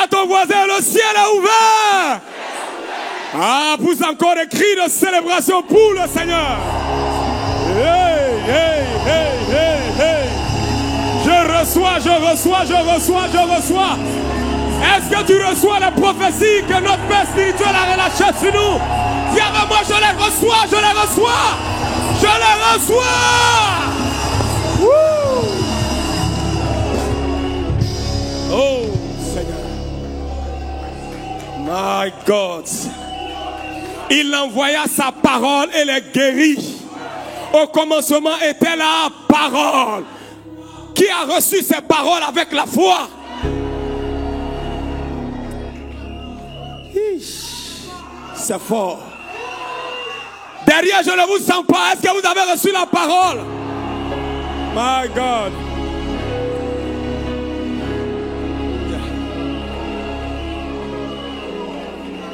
à ton voisin, le ciel est ouvert. Ah, pousse encore des cris de célébration pour le Seigneur. Hey, hey, hey, hey, hey. Je reçois. Est-ce que tu reçois la prophétie que notre Père spirituel a relâchée sur nous? Viens avec moi, je les reçois. Woo! Oh, Seigneur. My God. Il envoya sa parole et les guérit. Au commencement était la parole. Qui a reçu ces paroles avec la foi? C'est fort. Derrière, je ne vous sens pas. Est-ce que vous avez reçu la parole? My God.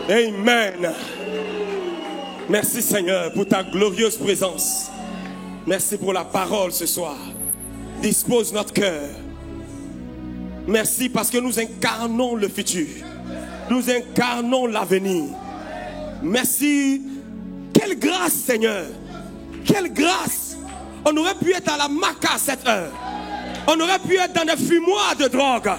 Amen. Merci Seigneur pour ta glorieuse présence. Merci pour la parole ce soir. Dispose notre cœur. Merci parce que nous incarnons le futur. Nous incarnons l'avenir. Merci. Quelle grâce Seigneur. Quelle grâce. On aurait pu être à la Maca à cette heure. On aurait pu être dans des fumoirs de drogue.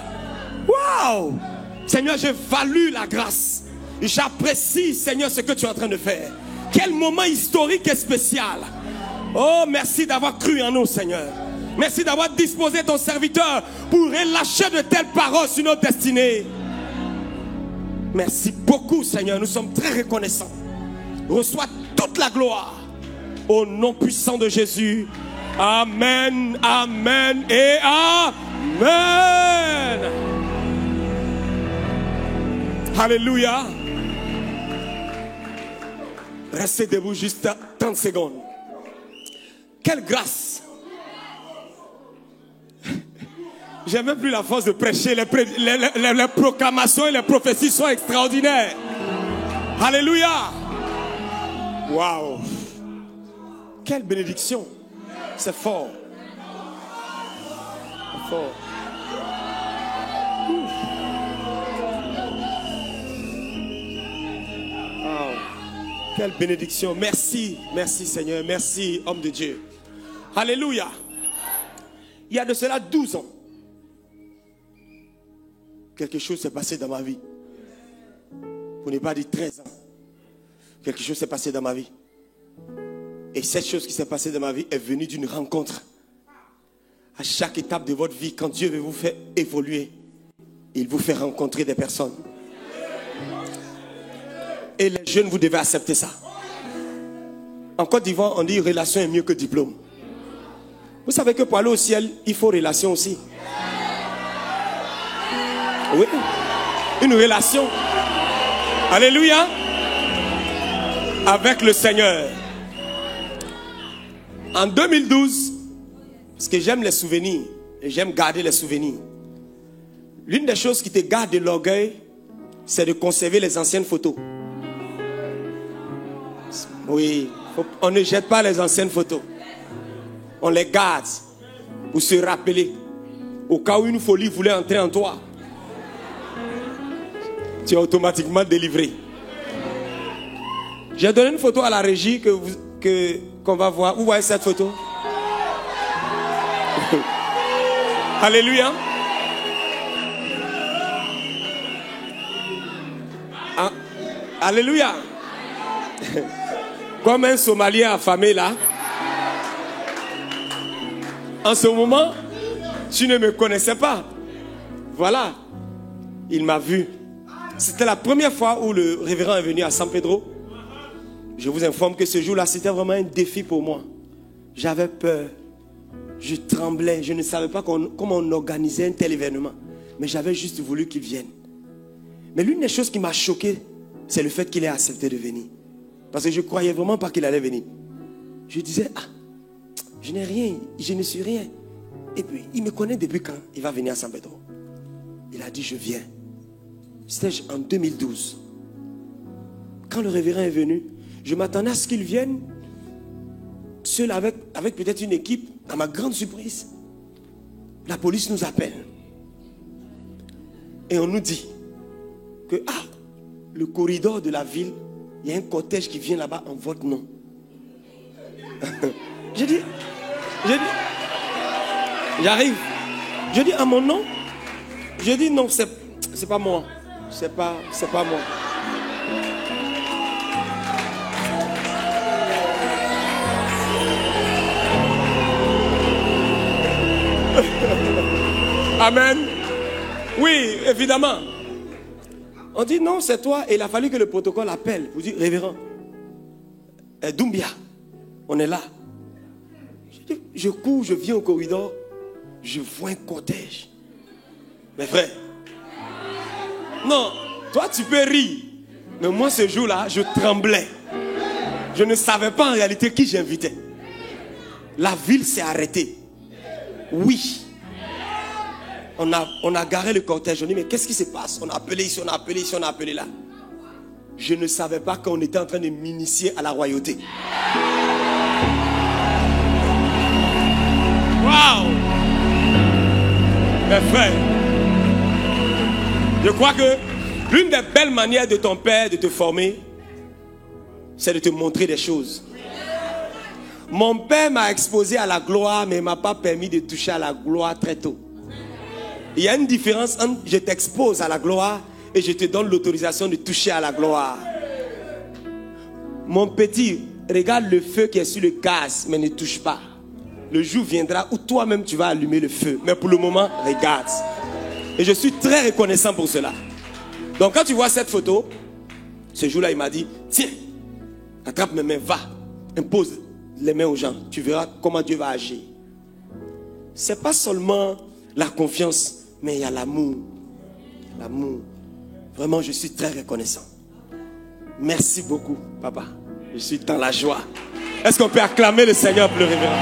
Waouh. Seigneur, j'ai valu la grâce. J'apprécie Seigneur ce que tu es en train de faire. Quel moment historique et spécial. Oh, merci d'avoir cru en nous Seigneur. Merci d'avoir disposé ton serviteur pour relâcher de telles paroles sur notre destinée. Merci beaucoup Seigneur, nous sommes très reconnaissants. Reçois toute la gloire au nom puissant de Jésus. Amen, amen et amen. Alléluia. Restez debout juste 30 secondes. Quelle grâce. J'ai même plus la force de prêcher. Les proclamations et les prophéties sont extraordinaires. Alléluia. Waouh. Quelle bénédiction. C'est fort. C'est fort. Wow. Quelle bénédiction. Merci. Merci Seigneur. Merci homme de Dieu. Alléluia. Il y a de cela 12 ans. Quelque chose s'est passé dans ma vie. Pour ne pas dire 13 ans. Quelque chose s'est passé dans ma vie. Et cette chose qui s'est passée dans ma vie est venue d'une rencontre. À chaque étape de votre vie, quand Dieu veut vous faire évoluer, il vous fait rencontrer des personnes. Et les jeunes, vous devez accepter ça. En Côte d'Ivoire, on dit relation est mieux que diplôme. Vous savez que pour aller au ciel, il faut relation aussi. Oui, une relation. Alléluia. Avec le Seigneur. En 2012, parce que j'aime les souvenirs, et j'aime garder les souvenirs. L'une des choses qui te garde de l'orgueil, c'est de conserver les anciennes photos. Oui, on ne jette pas les anciennes photos. On les garde pour se rappeler. Au cas où une folie voulait entrer en toi, tu es automatiquement délivré. J'ai donné une photo à la régie qu'on va voir. Vous voyez cette photo? Alléluia. Ah, alléluia. Comme un Somalien affamé là. En ce moment, tu ne me connaissais pas. Voilà. Il m'a vu. C'était la première fois où le révérend est venu à San Pedro. Je vous informe que ce jour-là, c'était vraiment un défi pour moi. J'avais peur. Je tremblais. Je ne savais pas comment on organisait un tel événement. Mais j'avais juste voulu qu'il vienne. Mais l'une des choses qui m'a choqué, c'est le fait qu'il ait accepté de venir. Parce que je ne croyais vraiment pas qu'il allait venir. Je disais, ah, je n'ai rien, je ne suis rien. Et puis, il me connaît depuis quand il va venir à San Pedro. Il a dit, je viens. C'était en 2012. Quand le révérend est venu, je m'attendais à ce qu'il vienne seul avec peut-être une équipe. À ma grande surprise, la police nous appelle. Et on nous dit, que le corridor de la ville, il y a un cortège qui vient là-bas en votre nom. J'ai dit, j'arrive. Je dis à mon nom. Je dis non, c'est pas moi. C'est pas moi. Amen. Oui, évidemment. On dit non, c'est toi. Et il a fallu que le protocole appelle pour dire révérend. Doumbia, on est là. Je cours, je viens au corridor. Je vois un cortège. Mes frères. Non, toi tu peux rire. Mais moi ce jour-là, je tremblais. Je ne savais pas en réalité qui j'invitais. La ville s'est arrêtée. Oui. On a garé le cortège. On dit mais qu'est-ce qui se passe? On a appelé ici, on a appelé ici, on a appelé là. Je ne savais pas qu'on était en train de m'initier à la royauté. Waouh! Mes frères, je crois que l'une des belles manières de ton père de te former, c'est de te montrer des choses. Mon père m'a exposé à la gloire, mais il ne m'a pas permis de toucher à la gloire très tôt. Il y a une différence entre je t'expose à la gloire et je te donne l'autorisation de toucher à la gloire. Mon petit, regarde le feu qui est sur le gaz, mais ne touche pas. Le jour viendra où toi-même tu vas allumer le feu. Mais pour le moment, regarde. Et je suis très reconnaissant pour cela. Donc quand tu vois cette photo, ce jour-là, il m'a dit, tiens, attrape mes mains, va, impose les mains aux gens. Tu verras comment Dieu va agir. C'est pas seulement la confiance, mais il y a l'amour. L'amour. Vraiment, je suis très reconnaissant. Merci beaucoup, papa. Je suis dans la joie. Est-ce qu'on peut acclamer le Seigneur pour le révérend?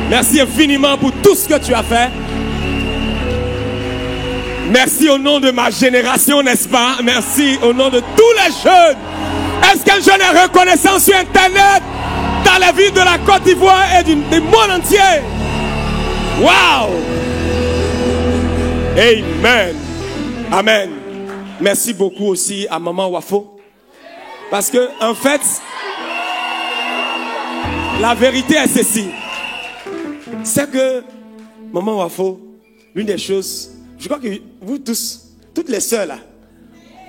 Merci infiniment pour tout ce que tu as fait. Merci au nom de ma génération, n'est-ce pas? Merci au nom de tous les jeunes. Est-ce qu'un jeune est reconnaissant sur Internet, dans la ville de la Côte d'Ivoire et du monde entier? Waouh! Amen. Amen. Merci beaucoup aussi à Maman Wafo. Parce que, en fait, la vérité est ceci. C'est que, Maman Wafo, l'une des choses, je crois que vous tous, toutes les sœurs là,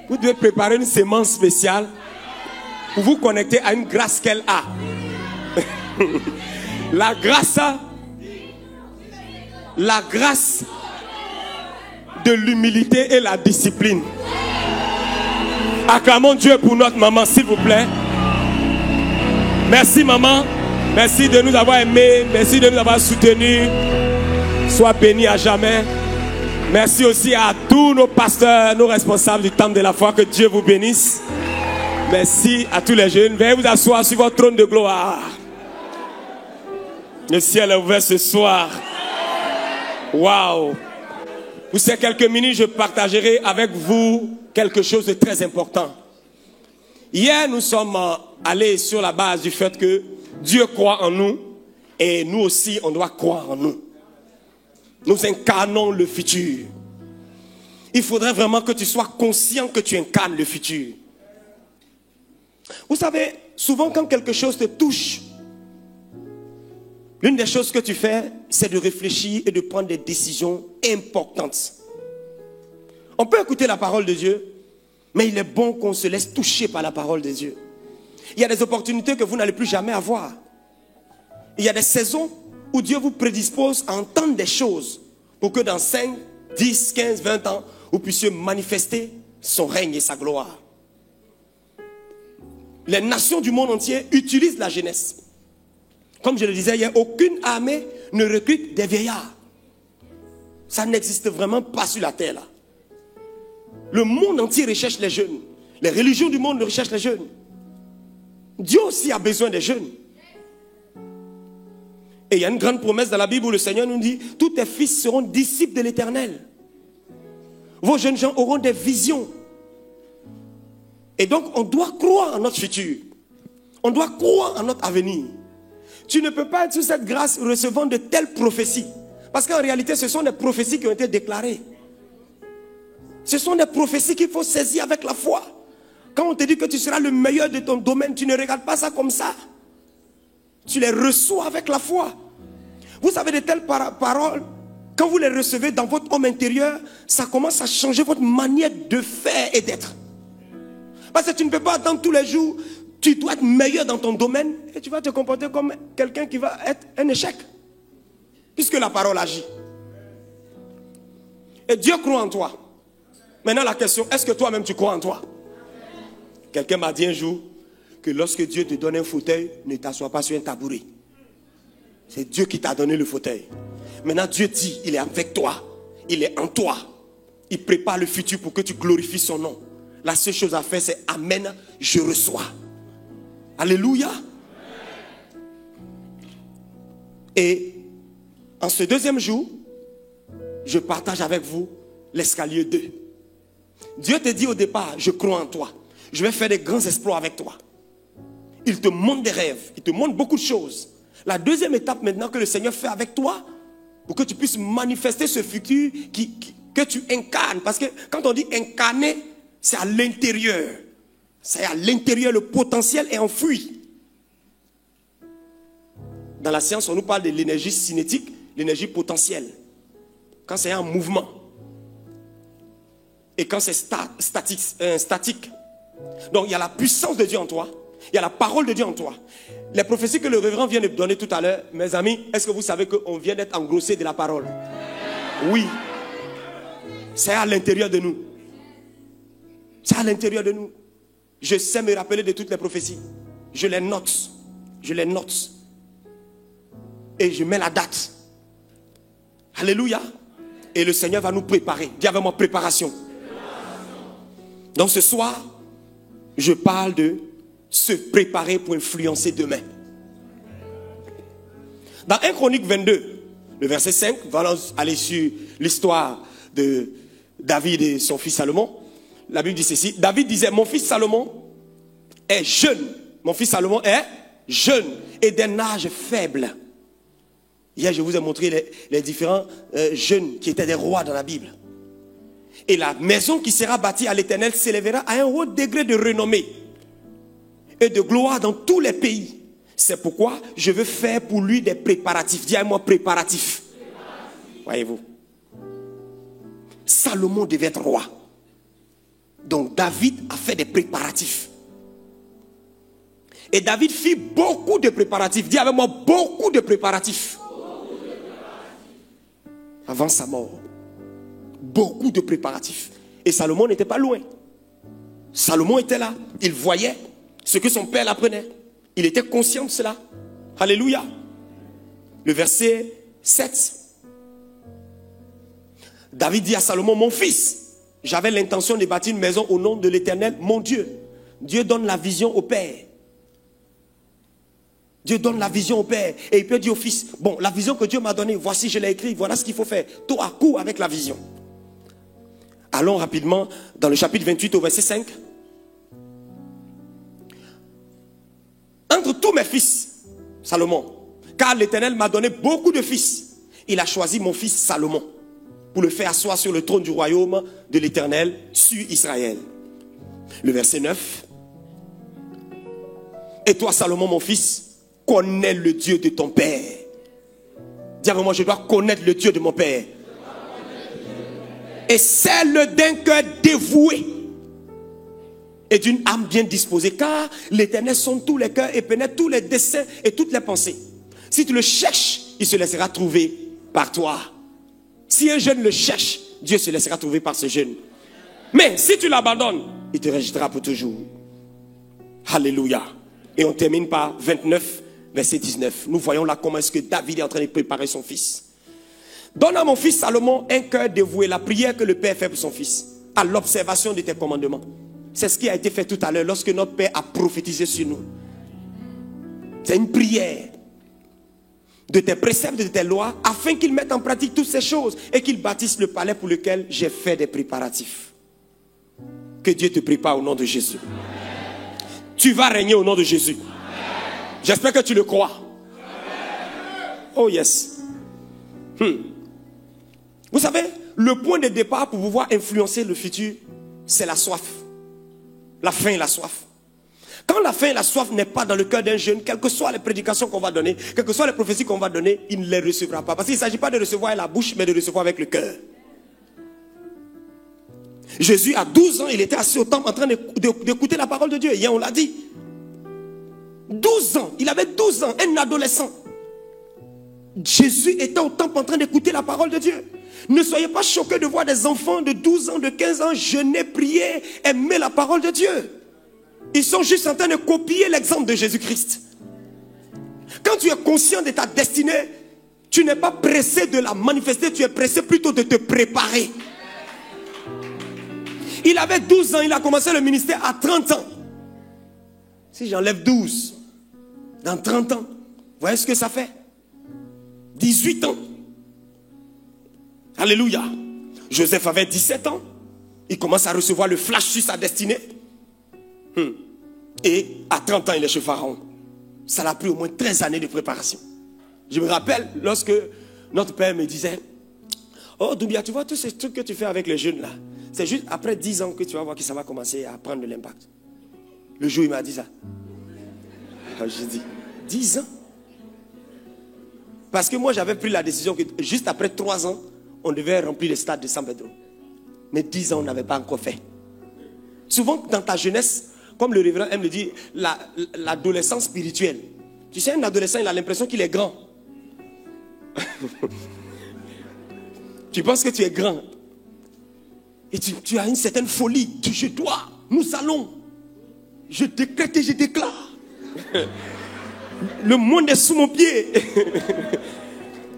vous devez préparer une sémence spéciale pour vous connecter à une grâce qu'elle a. La grâce de l'humilité et la discipline. Acclamons Dieu pour notre maman, s'il vous plaît. Merci maman. Merci de nous avoir aimés. Merci de nous avoir soutenus. Sois béni à jamais. Merci aussi à tous nos pasteurs, nos responsables du temple de la foi. Que Dieu vous bénisse. Merci à tous les jeunes. Veuillez vous asseoir sur votre trône de gloire. Le ciel est ouvert ce soir. Waouh! Pour ces quelques minutes, je partagerai avec vous quelque chose de très important. Hier, nous sommes allés sur la base du fait que Dieu croit en nous et nous aussi, on doit croire en nous. Nous incarnons le futur. Il faudrait vraiment que tu sois conscient que tu incarnes le futur. Vous savez, souvent quand quelque chose te touche, l'une des choses que tu fais, c'est de réfléchir et de prendre des décisions importantes. On peut écouter la parole de Dieu, mais il est bon qu'on se laisse toucher par la parole de Dieu. Il y a des opportunités que vous n'allez plus jamais avoir. Il y a des saisons où Dieu vous prédispose à entendre des choses pour que dans 5, 10, 15, 20 ans, vous puissiez manifester son règne et sa gloire. Les nations du monde entier utilisent la jeunesse. Comme je le disais hier, aucune armée ne recrute des vieillards. Ça n'existe vraiment pas sur la terre là. Le monde entier recherche les jeunes. Les religions du monde recherchent les jeunes. Dieu aussi a besoin des jeunes. Et il y a une grande promesse dans la Bible où le Seigneur nous dit, tous tes fils seront disciples de l'Éternel. Vos jeunes gens auront des visions. Et donc on doit croire en notre futur. On doit croire en notre avenir. Tu ne peux pas être sous cette grâce recevant de telles prophéties. Parce qu'en réalité, ce sont des prophéties qui ont été déclarées. Ce sont des prophéties qu'il faut saisir avec la foi. Quand on te dit que tu seras le meilleur de ton domaine, tu ne regardes pas ça comme ça. Tu les reçois avec la foi. Vous savez, de telles paroles, quand vous les recevez dans votre homme intérieur, ça commence à changer votre manière de faire et d'être. Parce que tu ne peux pas attendre tous les jours, tu dois être meilleur dans ton domaine et tu vas te comporter comme quelqu'un qui va être un échec. Puisque la parole agit. Et Dieu croit en toi. Maintenant la question, est-ce que toi-même tu crois en toi? Quelqu'un m'a dit un jour que lorsque Dieu te donne un fauteuil, ne t'assois pas sur un tabouret. C'est Dieu qui t'a donné le fauteuil. Maintenant Dieu dit, il est avec toi. Il est en toi. Il prépare le futur pour que tu glorifies son nom. La seule chose à faire, c'est Amen, je reçois. Alléluia. Et en ce deuxième jour, je partage avec vous l'escalier 2. Dieu te dit au départ, je crois en toi. Je vais faire des grands exploits avec toi. Il te montre des rêves. Il te montre beaucoup de choses. La deuxième étape maintenant que le Seigneur fait avec toi, pour que tu puisses manifester ce futur que tu incarnes. Parce que quand on dit incarner, c'est à l'intérieur. C'est à l'intérieur, le potentiel est enfoui. Dans la science, on nous parle de l'énergie cinétique, l'énergie potentielle. Quand c'est un mouvement. Et quand c'est statique. Donc il y a la puissance de Dieu en toi. Il y a la parole de Dieu en toi. Les prophéties que le révérend vient de donner tout à l'heure, mes amis, est-ce que vous savez qu'on vient d'être engrossé de la parole? Oui. C'est à l'intérieur de nous. C'est à l'intérieur de nous. Je sais me rappeler de toutes les prophéties. Je les note. Je les note. Et je mets la date. Alléluia. Et le Seigneur va nous préparer. Dis avec moi, préparation. Donc ce soir, je parle de se préparer pour influencer demain. Dans 1 Chronique 22, le verset 5, voilà, allez sur l'histoire de David et son fils Salomon. La Bible dit ceci. David disait, mon fils Salomon est jeune. Mon fils Salomon est jeune et d'un âge faible. Hier, je vous ai montré les différents jeunes qui étaient des rois dans la Bible. Et la maison qui sera bâtie à l'Éternel s'élèvera à un haut degré de renommée et de gloire dans tous les pays. C'est pourquoi je veux faire pour lui des préparatifs. Dis à moi préparatifs. Voyez-vous. Salomon devait être roi. Donc David a fait des préparatifs. Et David fit beaucoup de préparatifs. Dis avec moi beaucoup de préparatifs. Avant sa mort. Beaucoup de préparatifs. Et Salomon n'était pas loin. Salomon était là. Il voyait ce que son père l'apprenait. Il était conscient de cela. Alléluia. Le verset 7. David dit à Salomon, mon fils, j'avais l'intention de bâtir une maison au nom de l'Éternel, mon Dieu. Dieu donne la vision au père. Dieu donne la vision au père. Et il peut dire au fils, bon, la vision que Dieu m'a donnée, voici, je l'ai écrite, voilà ce qu'il faut faire. Toi, cours avec la vision. Allons rapidement dans le chapitre 28 au verset 5. Entre tous mes fils, Salomon, car l'Éternel m'a donné beaucoup de fils, il a choisi mon fils Salomon pour le faire asseoir sur le trône du royaume de l'Éternel sur Israël. Le verset 9. Et toi, Salomon, mon fils, connais le Dieu de ton père. Dis avec moi, je dois connaître le Dieu de mon père. Et celle d'un cœur dévoué et d'une âme bien disposée, car l'Éternel sonde tous les cœurs et pénètre tous les desseins et toutes les pensées. Si tu le cherches, il se laissera trouver par toi. Si un jeune le cherche, Dieu se laissera trouver par ce jeune. Mais si tu l'abandonnes, il te rejettera pour toujours. Alléluia. Et on termine par 29, verset 19. Nous voyons là comment est-ce que David est en train de préparer son fils. Donne à mon fils Salomon un cœur dévoué, la prière que le Père fait pour son fils, à l'observation de tes commandements. C'est ce qui a été fait tout à l'heure lorsque notre Père a prophétisé sur nous. C'est une prière de tes préceptes, de tes lois, afin qu'ils mettent en pratique toutes ces choses et qu'ils bâtissent le palais pour lequel j'ai fait des préparatifs. Que Dieu te prépare au nom de Jésus. Amen. Tu vas régner au nom de Jésus. J'espère que tu le crois. Amen. Oh yes. Vous savez, le point de départ pour pouvoir influencer le futur, c'est la soif. La faim et la soif. Quand la faim et la soif n'est pas dans le cœur d'un jeune, quelles que soient les prédications qu'on va donner, quelles que soient les prophéties qu'on va donner, il ne les recevra pas. Parce qu'il ne s'agit pas de recevoir avec la bouche, mais de recevoir avec le cœur. Jésus, à 12 ans, il était assis au temple en train d'écouter la parole de Dieu. Hier, on l'a dit. 12 ans, il avait 12 ans, un adolescent. Jésus était au temple en train d'écouter la parole de Dieu. Ne soyez pas choqués de voir des enfants de 12 ans, de 15 ans jeûner, prier, aimer la parole de Dieu. Ils sont juste en train de copier l'exemple de Jésus-Christ. Quand tu es conscient de ta destinée, tu n'es pas pressé de la manifester, tu es pressé plutôt de te préparer. Il avait 12 ans, il a commencé le ministère à 30 ans. Si j'enlève 12, dans 30 ans, vous voyez ce que ça fait? 18 ans. Alléluia. Joseph avait 17 ans. Il commence à recevoir le flash sur sa destinée. Et à 30 ans, il est chez Pharaon. Ça l'a pris au moins 13 années de préparation. Je me rappelle lorsque notre père me disait: oh Doubia, tu vois tous ces trucs que tu fais avec les jeunes là, c'est juste après 10 ans que tu vas voir que ça va commencer à prendre de l'impact. Le jour où il m'a dit ça, j'ai dit 10 ans. Parce que moi j'avais pris la décision que juste après 3 ans, on devait remplir le stade de San Pedro. Mais 10 ans, on n'avait pas encore fait. Souvent dans ta jeunesse, comme le révérend aime le dire, l'adolescence spirituelle. Tu sais, un adolescent, il a l'impression qu'il est grand. Tu penses que tu es grand. Et tu as une certaine folie. Je dois, nous allons. Je décrète et je déclare. Le monde est sous mon pied.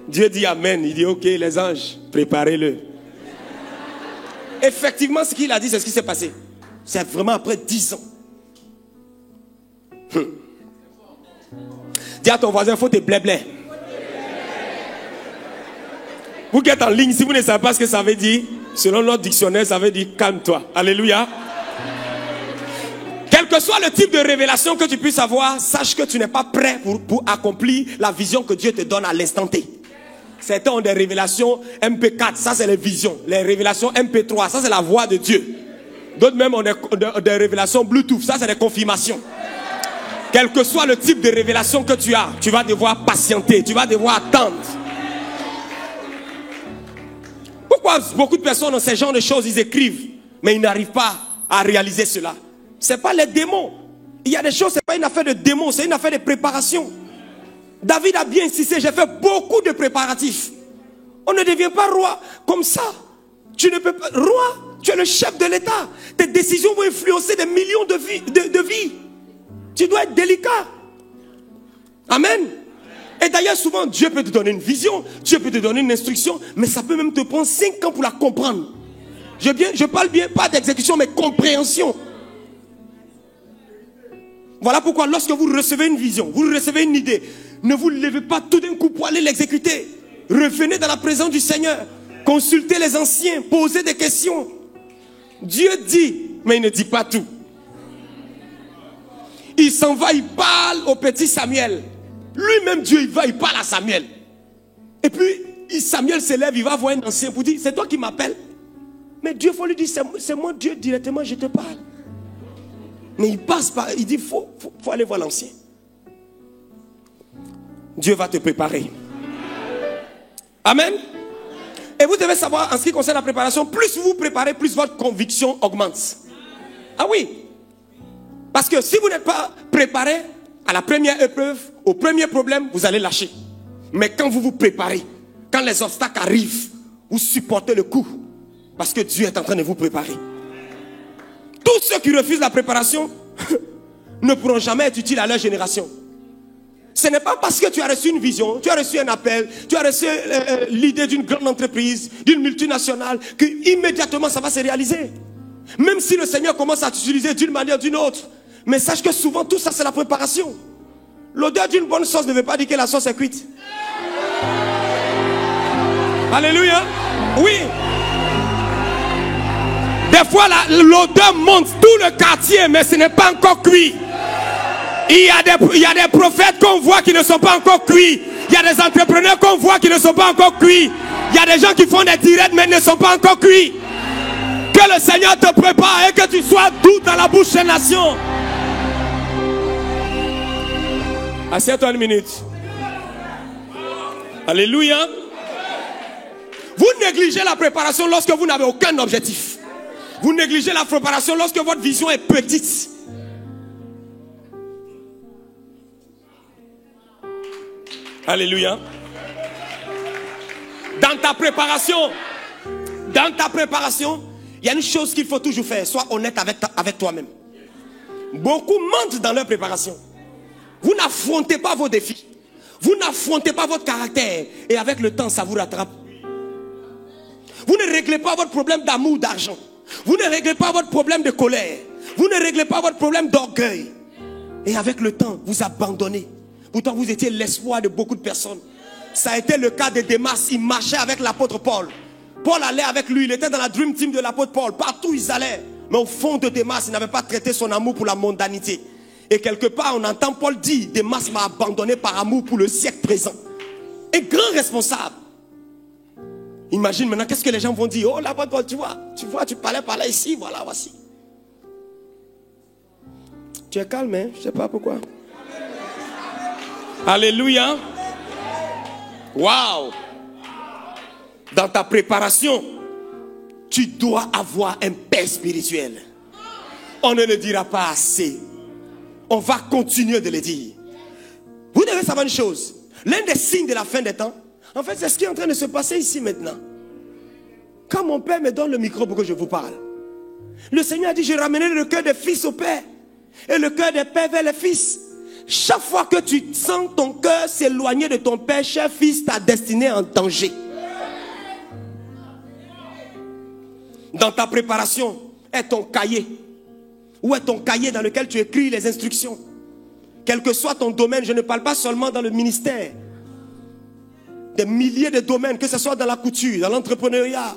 Dieu dit amen. Il dit ok les anges, préparez-le. Effectivement, ce qu'il a dit, c'est ce qui s'est passé. C'est vraiment après 10 ans. Dis à ton voisin, il faut te blé-blé. Vous qui êtes en ligne, si vous ne savez pas ce que ça veut dire, selon notre dictionnaire, ça veut dire calme-toi. Alléluia. Quel que soit le type de révélation que tu puisses avoir, sache que tu n'es pas prêt pour accomplir la vision que Dieu te donne à l'instant T. Certains ont des révélations MP4, ça c'est les visions. Les révélations MP3, ça c'est la voix de Dieu. D'autres même ont des révélations Bluetooth, ça c'est des confirmations. Quel que soit le type de révélation que tu as, tu vas devoir patienter, tu vas devoir attendre. Pourquoi beaucoup de personnes ont ces genres de choses, ils écrivent, mais ils n'arrivent pas à réaliser cela? Ce n'est pas les démons. Il y a des choses, ce n'est pas une affaire de démons, c'est une affaire de préparation. David a bien insisté, j'ai fait beaucoup de préparatifs. On ne devient pas roi comme ça. Tu ne peux pas, roi, tu es le chef de l'État. Tes décisions vont influencer des millions de vies. Tu dois être délicat. Amen. Et d'ailleurs, souvent, Dieu peut te donner une vision, Dieu peut te donner une instruction, mais ça peut même te prendre 5 ans pour la comprendre. Je parle bien, pas d'exécution, mais compréhension. Voilà pourquoi lorsque vous recevez une vision, vous recevez une idée, ne vous levez pas tout d'un coup pour aller l'exécuter. Revenez dans la présence du Seigneur. Consultez les anciens, posez des questions. Dieu dit, mais il ne dit pas tout. Il s'en va, il parle au petit Samuel. Lui-même Dieu, il parle à Samuel. Et puis Samuel se lève, il va voir un ancien pour dire, c'est toi qui m'appelles. Mais Dieu, il faut lui dire, c'est moi Dieu directement, je te parle. Mais il passe par, il dit, faut aller voir l'ancien. Dieu va te préparer. Amen. Et vous devez savoir, en ce qui concerne la préparation, plus vous vous préparez, plus votre conviction augmente. Ah oui. Parce que si vous n'êtes pas préparé à la première épreuve, au premier problème, vous allez lâcher. Mais quand vous vous préparez, quand les obstacles arrivent, vous supportez le coup. Parce que Dieu est en train de vous préparer. Tous ceux qui refusent la préparation ne pourront jamais être utiles à leur génération. Ce n'est pas parce que tu as reçu une vision, tu as reçu un appel, tu as reçu l'idée d'une grande entreprise, d'une multinationale, que immédiatement ça va se réaliser. Même si le Seigneur commence à t'utiliser d'une manière ou d'une autre. Mais sache que souvent tout ça c'est la préparation. L'odeur d'une bonne sauce ne veut pas dire que la sauce est cuite. Alléluia. Oui. Des fois l'odeur monte tout le quartier, mais ce n'est pas encore cuit. Il y a des prophètes qu'on voit qui ne sont pas encore cuits. Il y a des entrepreneurs qu'on voit qui ne sont pas encore cuits. Il y a des gens qui font des directs mais ne sont pas encore cuits. Que le Seigneur te prépare et que tu sois doux dans la bouche des nations. Assieds-toi une minute. Alléluia. Vous négligez la préparation lorsque vous n'avez aucun objectif. Vous négligez la préparation lorsque votre vision est petite. Alléluia. Dans ta préparation, il y a une chose qu'il faut toujours faire. Sois honnête avec toi-même. Beaucoup mentent dans leur préparation. Vous n'affrontez pas vos défis. Vous n'affrontez pas votre caractère. Et avec le temps, ça vous rattrape. Vous ne réglez pas votre problème d'amour, d'argent. Vous ne réglez pas votre problème de colère. Vous ne réglez pas votre problème d'orgueil. Et avec le temps, vous abandonnez. Pourtant, vous étiez l'espoir de beaucoup de personnes. Ça a été le cas de Démas. Il marchait avec l'apôtre Paul. Paul allait avec lui. Il était dans la dream team de l'apôtre Paul. Partout ils allaient. Mais au fond de Démas, il n'avait pas traité son amour pour la mondanité. Et quelque part, on entend Paul dire, Démas m'a abandonné par amour pour le siècle présent. Un grand responsable. Imagine maintenant, qu'est-ce que les gens vont dire? Oh, l'apôtre Paul, tu vois, tu parlais par là, ici, voilà, voici. Tu es calme, hein? Je ne sais pas pourquoi. Alléluia. Waouh. Dans ta préparation, tu dois avoir un père spirituel. On ne le dira pas assez. On va continuer de le dire. Vous devez savoir une chose. L'un des signes de la fin des temps, en fait, c'est ce qui est en train de se passer ici maintenant. Quand mon père me donne le micro pour que je vous parle, le Seigneur a dit, je ramènerai le cœur des fils au père et le cœur des pères vers les fils. Chaque fois que tu sens ton cœur s'éloigner de ton père, cher fils, ta destinée est en danger. Dans ta préparation, est ton cahier. Où est ton cahier dans lequel tu écris les instructions? Quel que soit ton domaine, je ne parle pas seulement dans le ministère. Des milliers de domaines, que ce soit dans la couture, dans l'entrepreneuriat,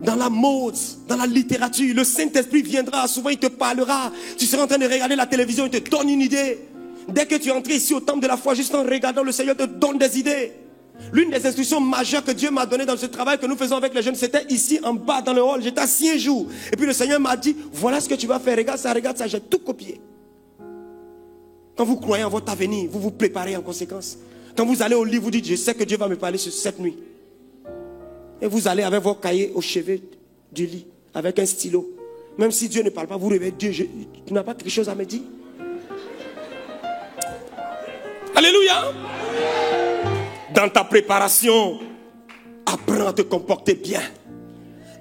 dans la mode, dans la littérature. Le Saint-Esprit viendra, souvent il te parlera. Tu seras en train de regarder la télévision, il te donne une idée. Dès que tu es entré ici au temple de la foi, juste en regardant, le Seigneur te donne des idées. L'une des instructions majeures que Dieu m'a donné dans ce travail que nous faisons avec les jeunes, c'était ici en bas dans le hall. J'étais assis un jour. Et puis le Seigneur m'a dit, voilà ce que tu vas faire, regarde ça, j'ai tout copié. Quand vous croyez en votre avenir, vous vous préparez en conséquence. Quand vous allez au lit, vous dites, je sais que Dieu va me parler cette nuit. Et vous allez avec vos cahiers au chevet du lit, avec un stylo. Même si Dieu ne parle pas, vous rêvez, Dieu, tu n'as pas quelque chose à me dire? Alléluia. Dans ta préparation, apprends à te comporter bien.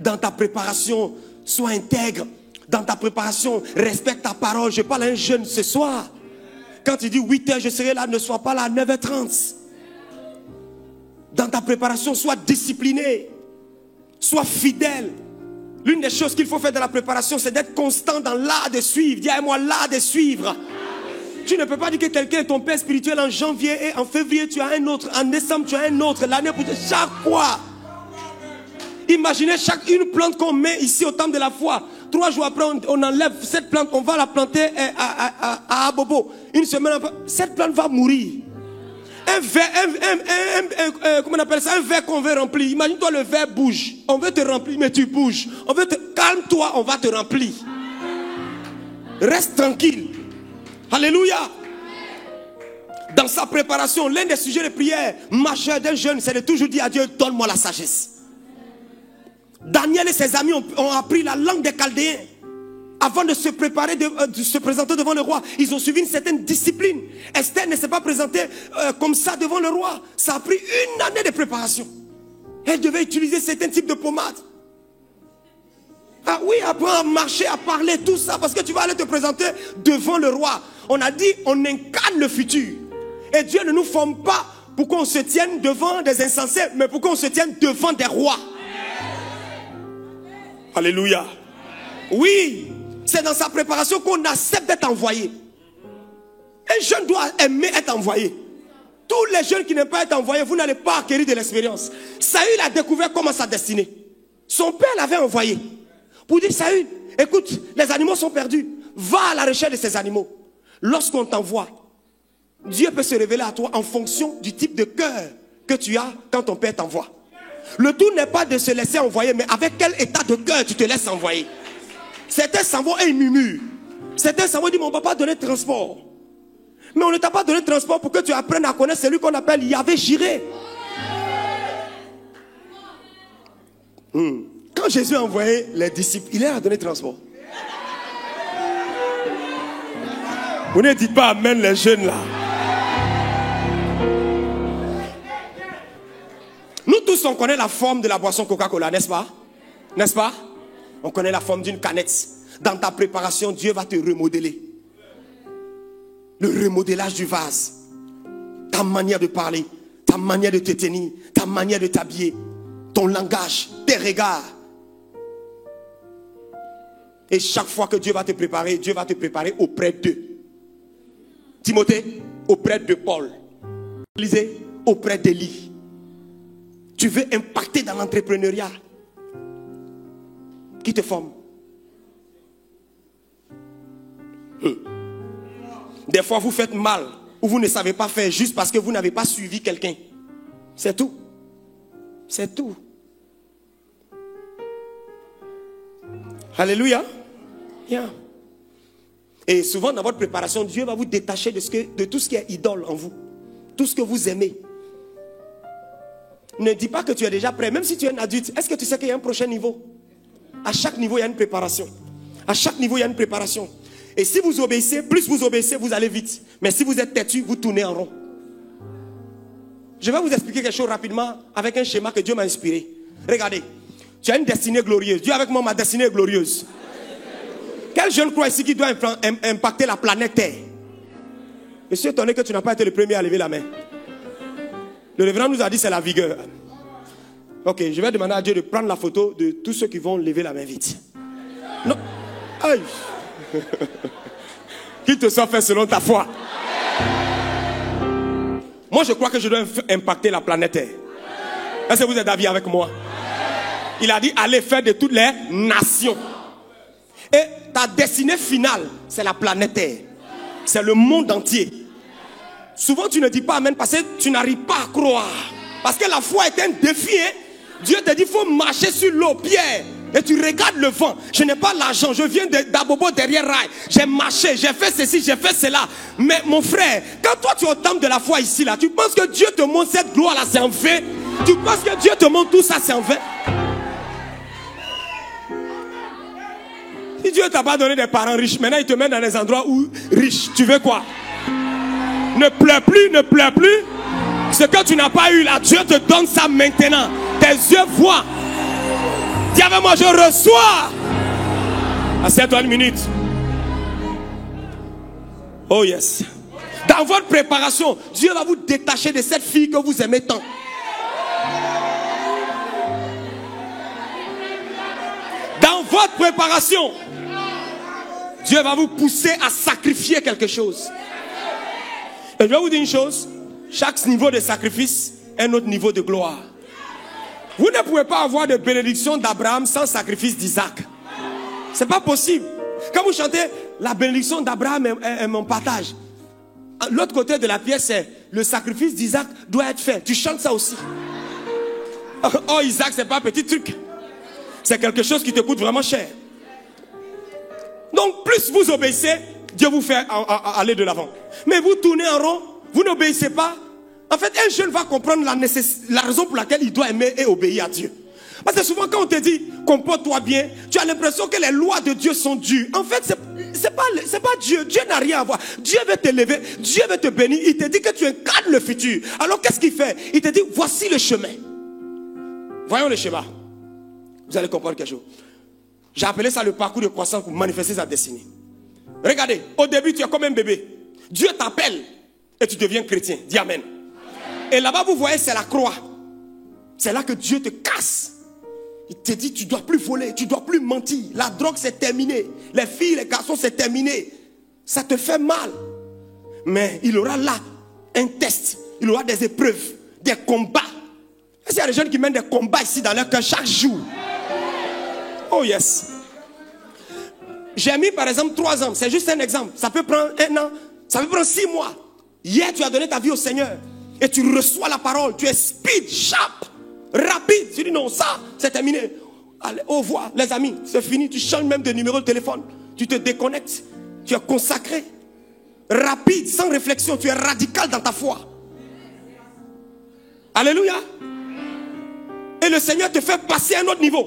Dans ta préparation, sois intègre. Dans ta préparation, respecte ta parole. Je parle à un jeune ce soir. Quand il dit 8h, je serai là, ne sois pas là à 9h30. Dans ta préparation, sois discipliné. Sois fidèle. L'une des choses qu'il faut faire dans la préparation, c'est d'être constant dans l'art de suivre. Dis à moi, l'art de suivre. Tu ne peux pas dire que quelqu'un est ton père spirituel en janvier et en février tu as un autre, en décembre tu as un autre, l'année pour chaque fois. Imaginez une plante qu'on met ici au temple de la foi. 3 jours après on enlève cette plante, on va la planter à Abobo. Une semaine après, cette plante va mourir. Comment on appelle ça? Un verre qu'on veut remplir. Imagine-toi, le verre bouge. On veut te remplir mais tu bouges. Calme-toi, on va te remplir. Reste tranquille. Alléluia. Dans sa préparation, l'un des sujets de prière majeurs d'un jeune, c'est de toujours dire à Dieu, donne-moi la sagesse. Daniel et ses amis ont appris la langue des Chaldéens. Avant de se préparer, de se présenter devant le roi, ils ont suivi une certaine discipline. Esther ne s'est pas présentée comme ça devant le roi. Ça a pris une année de préparation. Elle devait utiliser certains types de pommades. Ah oui, apprends à marcher, à parler, tout ça, parce que tu vas aller te présenter devant le roi. On a dit, on incarne le futur. Et Dieu ne nous forme pas pour qu'on se tienne devant des insensés, mais pour qu'on se tienne devant des rois. Alléluia. Oui, c'est dans sa préparation qu'on accepte d'être envoyé. Un jeune doit aimer être envoyé. Tous les jeunes qui n'aiment pas être envoyés, vous n'allez pas acquérir de l'expérience. Saül a découvert comment sa destinée. Son père l'avait envoyé pour dire, Saül, écoute, les animaux sont perdus. Va à la recherche de ces animaux. Lorsqu'on t'envoie, Dieu peut se révéler à toi en fonction du type de cœur que tu as quand ton père t'envoie. Le tout n'est pas de se laisser envoyer, mais avec quel état de cœur tu te laisses envoyer. Certains s'en vont et ils murmurent. Certains s'en vont et disent, mais on ne va pas donner de transport. Mais on ne t'a pas donné de transport pour que tu apprennes à connaître celui qu'on appelle Yahvé Jireh. Quand Jésus a envoyé les disciples, il leur a donné transport. Vous ne dites pas amen les jeunes là. Nous tous on connaît la forme de la boisson Coca-Cola, n'est-ce pas? N'est-ce pas? On connaît la forme d'une canette. Dans ta préparation, Dieu va te remodeler. Le remodelage du vase. Ta manière de parler, ta manière de te tenir, ta manière de t'habiller, ton langage, tes regards. Et chaque fois que Dieu va te préparer auprès d'eux. Timothée, auprès de Paul. Élisée, auprès d'Élie. Tu veux impacter dans l'entrepreneuriat. Qui te forme? Des fois vous faites mal ou vous ne savez pas faire juste parce que vous n'avez pas suivi quelqu'un. C'est tout. C'est tout. Alléluia. Yeah. Et souvent dans votre préparation, Dieu va vous détacher de tout ce qui est idole en vous. Tout ce que vous aimez. Ne dis pas que tu es déjà prêt. Même si tu es un adulte, est-ce que tu sais qu'il y a un prochain niveau? À chaque niveau, il y a une préparation. À chaque niveau, il y a une préparation. Et si vous obéissez, plus vous obéissez, vous allez vite. Mais si vous êtes têtu, vous tournez en rond. Je vais vous expliquer quelque chose rapidement avec un schéma que Dieu m'a inspiré. Regardez, tu as une destinée glorieuse. Dieu avec moi, ma destinée est glorieuse. Quel jeune croit ici qui doit impacter la planète Terre? Je suis étonné que tu n'as pas été le premier à lever la main. Le révérend nous a dit c'est la vigueur. Ok, je vais demander à Dieu de prendre la photo de tous ceux qui vont lever la main vite. Non. Aïe. Qu'il te soit fait selon ta foi. Moi je crois que je dois impacter la planète Terre. Est-ce que vous êtes d'avis avec moi? Il a dit allez faire de toutes les nations. Et ta destinée finale, c'est la planète Terre. C'est le monde entier. Souvent tu ne dis pas amen parce que tu n'arrives pas à croire. Parce que la foi est un défi. Hein? Dieu te dit il faut marcher sur l'eau, Pierre. Et tu regardes le vent. Je n'ai pas l'argent. Je viens d'Abobo derrière rail. J'ai marché, j'ai fait ceci, j'ai fait cela. Mais mon frère, quand toi tu es au temple de la foi ici, là, tu penses que Dieu te montre cette gloire là, c'est en vain? Tu penses que Dieu te montre tout ça, c'est en vain? Si Dieu t'a pas donné des parents riches, maintenant il te met dans des endroits où riches. Tu veux quoi? Ne pleure plus, ne pleure plus. Ce que tu n'as pas eu là, Dieu te donne ça maintenant. Tes yeux voient. Dis avec moi, je reçois. Assieds-toi une minute. Oh yes. Dans votre préparation, Dieu va vous détacher de cette fille que vous aimez tant. Dans votre préparation, Dieu va vous pousser à sacrifier quelque chose. Et je vais vous dire une chose. Chaque niveau de sacrifice est un autre niveau de gloire. Vous ne pouvez pas avoir de bénédiction d'Abraham sans sacrifice d'Isaac. C'est pas possible. Quand vous chantez la bénédiction d'Abraham est mon partage. L'autre côté de la pièce, c'est le sacrifice d'Isaac doit être fait. Tu chantes ça aussi. Oh, Isaac, c'est pas un petit truc. C'est quelque chose qui te coûte vraiment cher. Donc, plus vous obéissez, Dieu vous fait aller de l'avant. Mais vous tournez en rond, vous n'obéissez pas. En fait, un jeune va comprendre la raison pour laquelle il doit aimer et obéir à Dieu. Parce que souvent quand on te dit comporte-toi bien, tu as l'impression que les lois de Dieu sont dures. En fait, c'est pas Dieu. Dieu n'a rien à voir. Dieu veut t'élever, Dieu veut te bénir. Il te dit que tu incarnes le futur. Alors qu'est-ce qu'il fait? Il te dit voici le chemin. Voyons le schéma. Vous allez comprendre quelque chose. J'ai appelé ça le parcours de croissance pour manifester sa destinée. Regardez, au début tu es comme un bébé. Dieu t'appelle et tu deviens chrétien. Dis amen. Et là-bas vous voyez c'est la croix. C'est là que Dieu te casse. Il te dit tu ne dois plus voler, tu ne dois plus mentir. La drogue c'est terminé. Les filles, les garçons c'est terminé. Ça te fait mal. Mais il aura là un test. Il aura des épreuves, des combats. Est-ce qu'il y a des jeunes qui mènent des combats ici dans leur cœur chaque jour? Oh yes. J'ai mis par exemple 3 ans. C'est juste un exemple. Ça peut prendre 1 an. Ça peut prendre 6 mois. Hier tu as donné ta vie au Seigneur. Et tu reçois la parole. Tu es speed, sharp. rapide. Tu dis non, ça, c'est terminé. Allez, au revoir, les amis, c'est fini. Tu changes même de numéro de téléphone. Tu te déconnectes. Tu es consacré. Rapide, sans réflexion. Tu es radical dans ta foi. Alléluia. Et le Seigneur te fait passer à un autre niveau.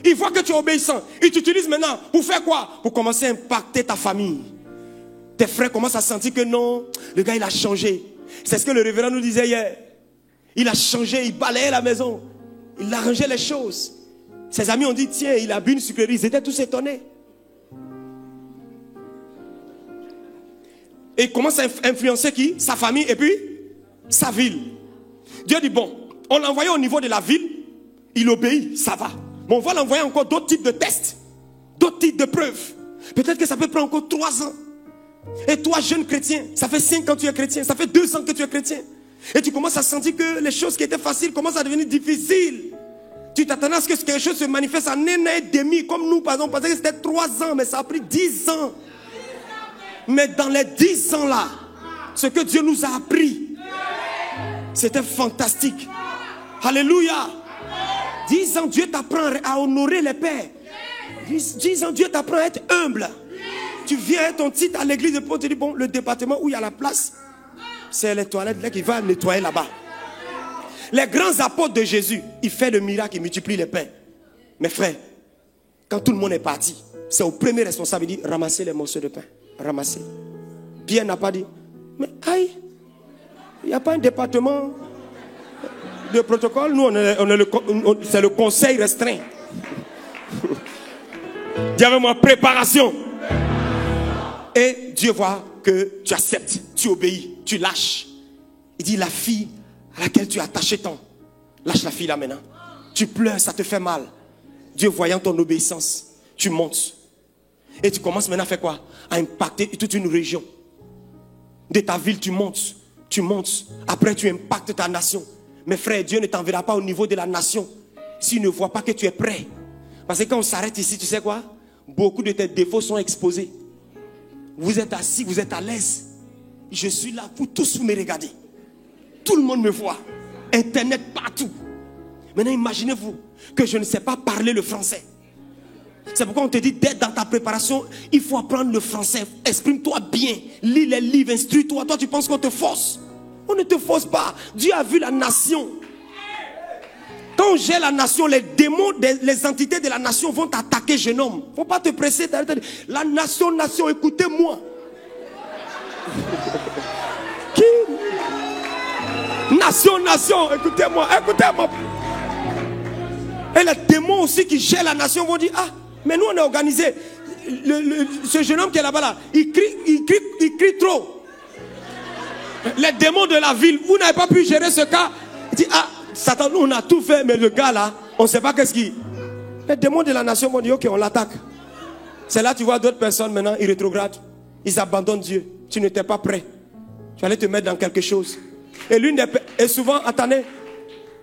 Il voit que tu es obéissant. Il t'utilise maintenant pour faire quoi? Pour commencer à impacter ta famille. Tes frères commencent à sentir que non, le gars il a changé. C'est ce que le révérend nous disait hier. Il a changé, il balayait la maison. Il arrangeait les choses. Ses amis ont dit, tiens, il a bu une sucrerie. Ils étaient tous étonnés. Et il commence à influencer qui? Sa famille et puis sa ville. Dieu dit, bon, on l'a envoyé au niveau de la ville. Il obéit, ça va. Mais on va l'envoyer encore d'autres types de tests. D'autres types de preuves. Peut-être que ça peut prendre encore 3 ans. Et toi, jeune chrétien, ça fait 5 ans que tu es chrétien. Ça fait 2 ans que tu es chrétien. Et tu commences à sentir que les choses qui étaient faciles commencent à devenir difficiles. Tu t'attends à ce que quelque chose se manifeste en 1 an et demi. Comme nous, par exemple, on pensait que c'était 3 ans. Mais ça a pris 10 ans. Mais dans les 10 ans là, ce que Dieu nous a appris, c'était fantastique. Alléluia. 10 ans, Dieu t'apprend à honorer les pères. 10 ans, Dieu t'apprend à être humble. Tu viens avec ton titre à l'église de Pau, tu dis, bon, le département où il y a la place, c'est les toilettes là qui va nettoyer là-bas. Les grands apôtres de Jésus, il fait le miracle, il multiplie les pains. Mes frères, quand tout le monde est parti, c'est au premier responsable, il dit, ramassez les morceaux de pain. Ramassez. Pierre n'a pas dit, mais aïe, il n'y a pas un département de protocole. Nous, c'est le conseil restreint. Dis avec moi, préparation. Et Dieu voit que tu acceptes, tu obéis, tu lâches. Il dit, la fille à laquelle tu as attaché tant, lâche la fille là maintenant. Tu pleures, ça te fait mal. Dieu voyant ton obéissance, tu montes. Et tu commences maintenant à faire quoi? À impacter toute une région. De ta ville, tu montes. Tu montes. Après, tu impactes ta nation. Mes frères, Dieu ne t'enverra pas au niveau de la nation s'il ne voit pas que tu es prêt. Parce que quand on s'arrête ici, tu sais quoi? Beaucoup de tes défauts sont exposés. Vous êtes assis, vous êtes à l'aise. Je suis là, vous tous vous me regardez. Tout le monde me voit. Internet partout. Maintenant, imaginez-vous que je ne sais pas parler le français. C'est pourquoi on te dit, d'être dans ta préparation, il faut apprendre le français. Exprime-toi bien. Lis les livres, instruis-toi. Toi, tu penses qu'on te force? On ne te force pas. Dieu a vu la nation. Quand on gère la nation, les démons, les entités de la nation vont t'attaquer, jeune homme. Il ne faut pas te presser. La nation, écoutez-moi. Qui? Nation, écoutez-moi, écoutez-moi. Et les démons aussi qui gèrent la nation vont dire, ah, mais nous on est organisé. Ce jeune homme qui est là-bas, là, il crie trop. Les démons de la ville, vous n'avez pas pu gérer ce cas. Il dit, ah, Satan, nous on a tout fait, mais le gars là, on ne sait pas qu'est-ce qu'il... Les démons de la nation vont dire, ok, on l'attaque. C'est là tu vois d'autres personnes maintenant, ils rétrogradent. Ils abandonnent Dieu. Tu n'étais pas prêt. Tu allais te mettre dans quelque chose. Et souvent, attendez,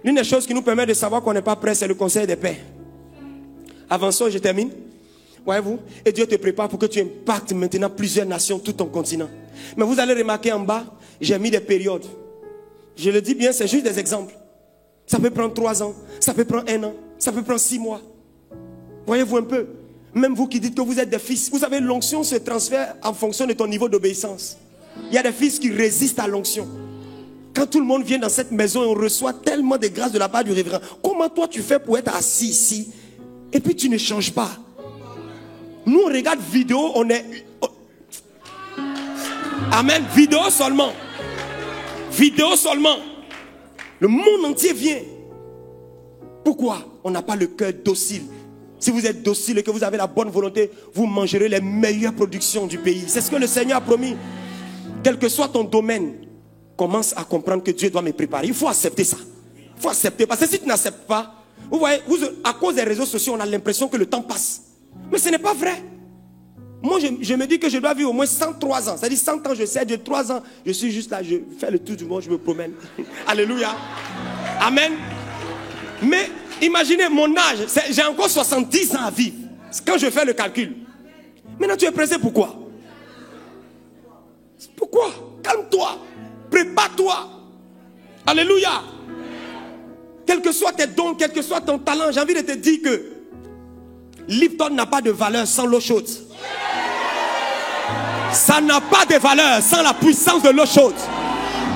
l'une des choses qui nous permet de savoir qu'on n'est pas prêt, c'est le conseil des pères. Avançons, je termine. Voyez-vous? Et Dieu te prépare pour que tu impactes maintenant plusieurs nations, tout ton continent. Mais vous allez remarquer en bas, j'ai mis des périodes. Je le dis bien, c'est juste des exemples. Ça peut prendre 3 ans, ça peut prendre 1 an, ça peut prendre 6 mois. Voyez-vous un peu? Même vous qui dites que vous êtes des fils, vous savez, l'onction se transfère en fonction de ton niveau d'obéissance. Il y a des fils qui résistent à l'onction. Quand tout le monde vient dans cette maison et on reçoit tellement de grâce de la part du révérend, comment toi tu fais pour être assis ici et puis tu ne changes pas? Nous on regarde vidéo, on est... Amen, vidéo seulement. Vidéo seulement. Le monde entier vient. Pourquoi? On n'a pas le cœur docile. Si vous êtes docile et que vous avez la bonne volonté, vous mangerez les meilleures productions du pays. C'est ce que le Seigneur a promis. Quel que soit ton domaine, commence à comprendre que Dieu doit me préparer. Il faut accepter ça. Il faut accepter. Parce que si tu n'acceptes pas, vous voyez, à cause des réseaux sociaux, on a l'impression que le temps passe. Mais ce n'est pas vrai. Moi, je me dis que je dois vivre au moins 103 ans. C'est-à-dire 100 ans, je sais, de 3 ans, je suis juste là, je fais le tour du monde, je me promène. Alléluia. Amen. Mais imaginez mon âge, j'ai encore 70 ans à vivre. Quand je fais le calcul. Maintenant, tu es pressé pourquoi? Pourquoi? Calme-toi. Prépare-toi. Alléluia. quel que soit tes dons, quel que soit ton talent, j'ai envie de te dire que Lipton n'a pas de valeur sans l'eau chaude. Ça n'a pas de valeur sans la puissance de l'eau chaude.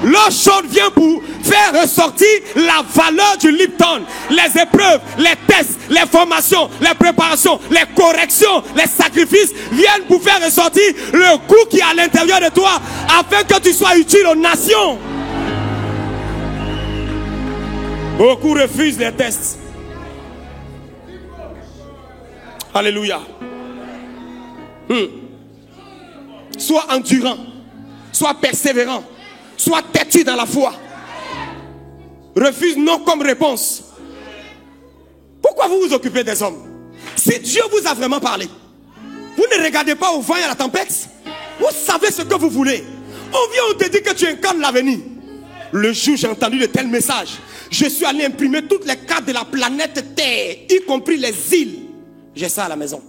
L'eau chaude vient pour faire ressortir la valeur du Lipton. Les épreuves, les tests, les formations, les préparations, les corrections, les sacrifices viennent pour faire ressortir le goût qui est à l'intérieur de toi afin que tu sois utile aux nations. Beaucoup refusent les tests. Alléluia. Sois endurant, sois persévérant, sois têtu dans la foi. Refuse non comme réponse. Pourquoi vous vous occupez des hommes? Si Dieu vous a vraiment parlé, vous ne regardez pas au vent et à la tempête. Vous savez ce que vous voulez. On vient, on te dit que tu incarnes l'avenir. Le jour où j'ai entendu de tels messages, je suis allé imprimer toutes les cartes de la planète Terre, y compris les îles. J'ai ça à la maison.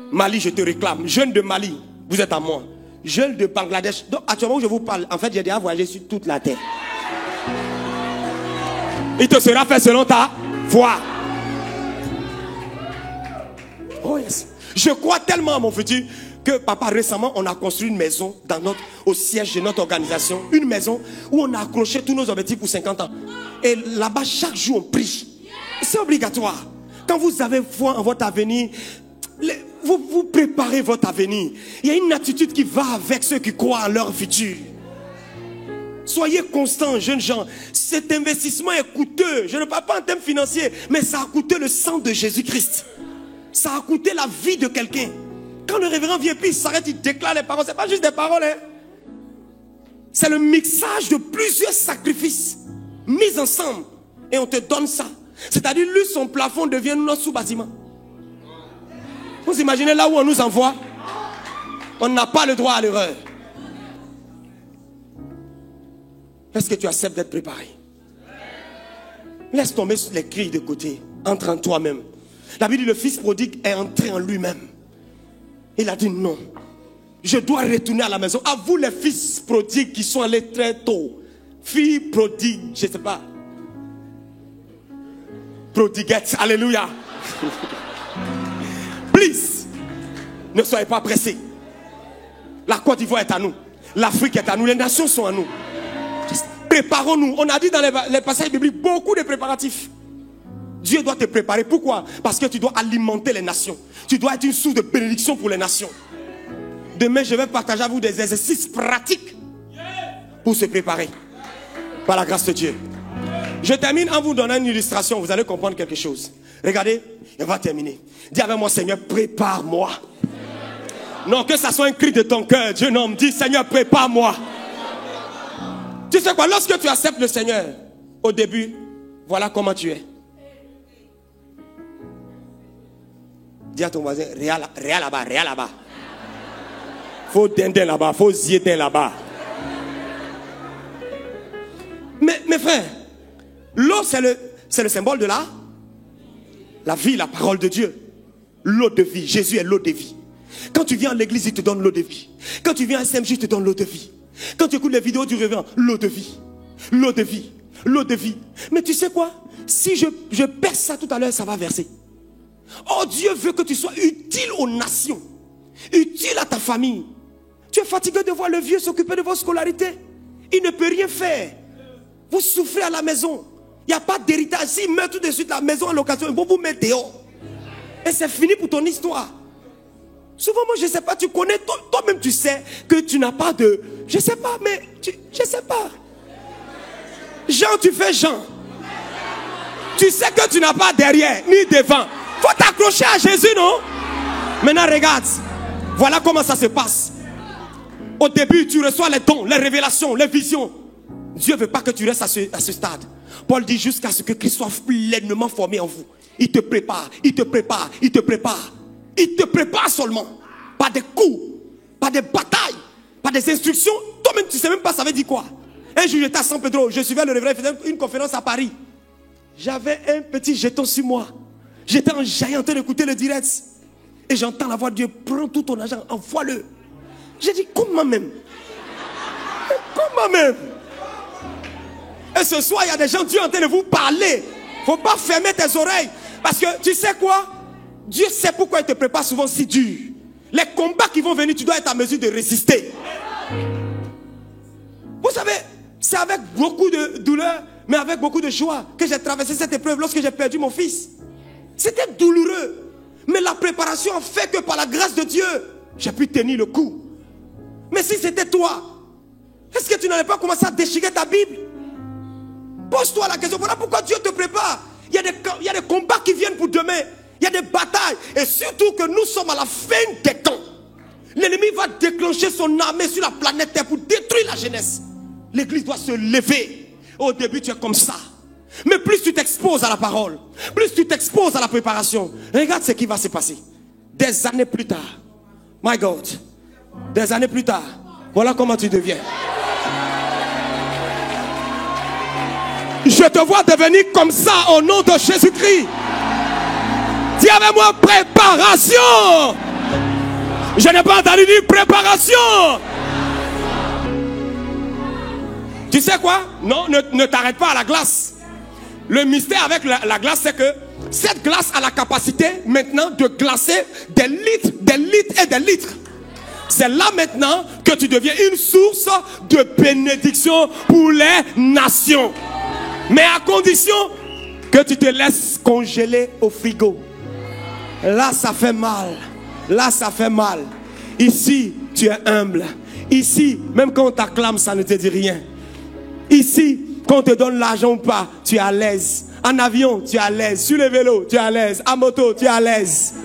Mali, je te réclame. Jeune de Mali, vous êtes à moi. Jeune de Bangladesh. Donc, actuellement où je vous parle, en fait, j'ai déjà voyagé sur toute la terre. Il te sera fait selon ta foi. Oh yes. Je crois tellement à mon futur que, papa, récemment, on a construit une maison au siège de notre organisation. Une maison où on a accroché tous nos objectifs pour 50 ans. Et là-bas, chaque jour, on prie. C'est obligatoire. Quand vous avez foi en votre avenir, vous préparez votre avenir. Il y a une attitude qui va avec ceux qui croient en leur futur. Soyez constants, jeunes gens. Cet investissement est coûteux. Je ne parle pas en termes financiers, mais ça a coûté le sang de Jésus-Christ. Ça a coûté la vie de quelqu'un. Quand le révérend vient, puis il s'arrête, il déclare les paroles. Ce n'est pas juste des paroles. Hein. C'est le mixage de plusieurs sacrifices mis ensemble. Et on te donne ça. C'est-à-dire, lui, son plafond devient notre sous-bâtiment. Vous imaginez là où on nous envoie? On n'a pas le droit à l'erreur. Est-ce que tu acceptes d'être préparé? Laisse tomber les cris de côté. Entre en toi-même. La Bible dit le fils prodigue est entré en lui-même. Il a dit non. Je dois retourner à la maison. À vous les fils prodigues qui sont allés très tôt. Filles prodigues, je ne sais pas. Prodiguettes, alléluia. Please, ne soyez pas pressés. La Côte d'Ivoire est à nous. L'Afrique est à nous. Les nations sont à nous. Préparons-nous. On a dit dans les passages bibliques beaucoup de préparatifs. Dieu doit te préparer. Pourquoi? Parce que tu dois alimenter les nations. Tu dois être une source de bénédiction pour les nations. Demain, je vais partager avec vous des exercices pratiques pour se préparer. Par la grâce de Dieu. Je termine en vous donnant une illustration. Vous allez comprendre quelque chose. Regardez, on va terminer. Dis avec moi, Seigneur, prépare-moi. Non, que ça soit un cri de ton cœur. Dieu non, me dit, Seigneur, prépare-moi. Tu sais quoi, lorsque tu acceptes le Seigneur, au début, voilà comment tu es. Dis à ton voisin, réa là-bas. Faut dindin là-bas, faut ziédin là-bas. Mais mes frères, l'eau c'est le symbole de la vie, la parole de Dieu. L'eau de vie, Jésus est l'eau de vie. Quand tu viens à l'église, il te donne l'eau de vie. Quand tu viens à SMJ, il te donne l'eau de vie. Quand tu écoutes les vidéos du révérend, l'eau de vie. L'eau de vie. L'eau de vie. Mais tu sais quoi? Si je perce ça tout à l'heure, ça va verser. Oh, Dieu veut que tu sois utile aux nations. Utile à ta famille. Tu es fatigué de voir le vieux s'occuper de vos scolarités. Il ne peut rien faire. Vous souffrez à la maison. Il n'y a pas d'héritage. S'il meurt tout de suite, la maison en location, ils vont vous mettre dehors. Et c'est fini pour ton histoire. Souvent, moi, je ne sais pas, tu connais, toi-même, tu sais que tu n'as pas de... Je ne sais pas, mais... je ne sais pas. Jean, tu fais Jean. Tu sais que tu n'as pas derrière, ni devant. Il faut t'accrocher à Jésus, non? Maintenant, regarde. Voilà comment ça se passe. Au début, tu reçois les dons, les révélations, les visions. Dieu ne veut pas que tu restes à ce stade. Paul dit jusqu'à ce que Christ soit pleinement formé en vous. Il te prépare, il te prépare, il te prépare. Il te prépare seulement. Pas des coups, pas des batailles, pas des instructions. Toi-même, tu ne sais même pas ça veut dire quoi. Un jour, j'étais à San Pedro. Je suivais le révérend, il faisait une conférence à Paris. J'avais un petit jeton sur moi. J'étais en jaillant en train d'écouter le direct. Et j'entends la voix de Dieu. Prends tout ton argent, envoie-le. J'ai dit, comment même? Comment même? Et ce soir, il y a des gens, Dieu est en train de vous parler. Il ne faut pas fermer tes oreilles. Parce que tu sais quoi? Dieu sait pourquoi il te prépare souvent si dur. Les combats qui vont venir, tu dois être en mesure de résister. Vous savez, c'est avec beaucoup de douleur, mais avec beaucoup de joie que j'ai traversé cette épreuve lorsque j'ai perdu mon fils. C'était douloureux. Mais la préparation a fait que par la grâce de Dieu, j'ai pu tenir le coup. Mais si c'était toi, est-ce que tu n'allais pas commencer à déchirer ta Bible? Pose-toi la question. Voilà pourquoi Dieu te prépare. Il y a des combats qui viennent pour demain. Il y a des batailles. Et surtout que nous sommes à la fin des temps. L'ennemi va déclencher son armée sur la planète Terre pour détruire la jeunesse. L'église doit se lever. Au début, tu es comme ça. Mais plus tu t'exposes à la parole, plus tu t'exposes à la préparation, regarde ce qui va se passer. Des années plus tard, my God, des années plus tard, voilà comment tu deviens. Je te vois devenir comme ça au nom de Jésus-Christ. Dis avec moi préparation. Je n'ai pas entendu dire préparation. Tu sais quoi? Non, ne t'arrête pas à la glace. Le mystère avec la glace, c'est que cette glace a la capacité maintenant de glacer des litres, des litres et des litres. C'est là maintenant que tu deviens une source de bénédiction pour les nations. Mais à condition que tu te laisses congeler au frigo. Là, ça fait mal. Là, ça fait mal. Ici, tu es humble. Ici, même quand on t'acclame, ça ne te dit rien. Ici, quand on te donne l'argent ou pas, tu es à l'aise. En avion, tu es à l'aise. Sur le vélo, tu es à l'aise. En moto, tu es à l'aise.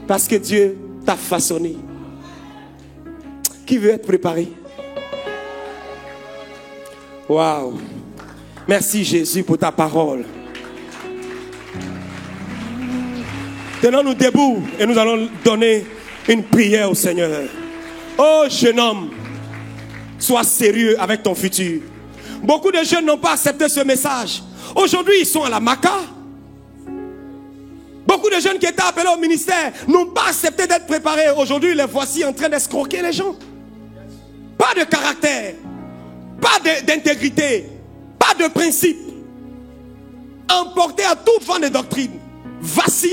Parce que Dieu t'a façonné. Qui veut être préparé? Waouh! Merci Jésus pour ta parole. Tenons-nous debout et nous allons donner une prière au Seigneur. Oh jeune homme, sois sérieux avec ton futur. Beaucoup de jeunes n'ont pas accepté ce message. Aujourd'hui, ils sont à la Maca. Beaucoup de jeunes qui étaient appelés au ministère n'ont pas accepté d'être préparés. Aujourd'hui, les voici en train d'escroquer les gens. Pas de caractère, pas d'intégrité, pas de principe. Emportés à toute forme de doctrine, vacillant.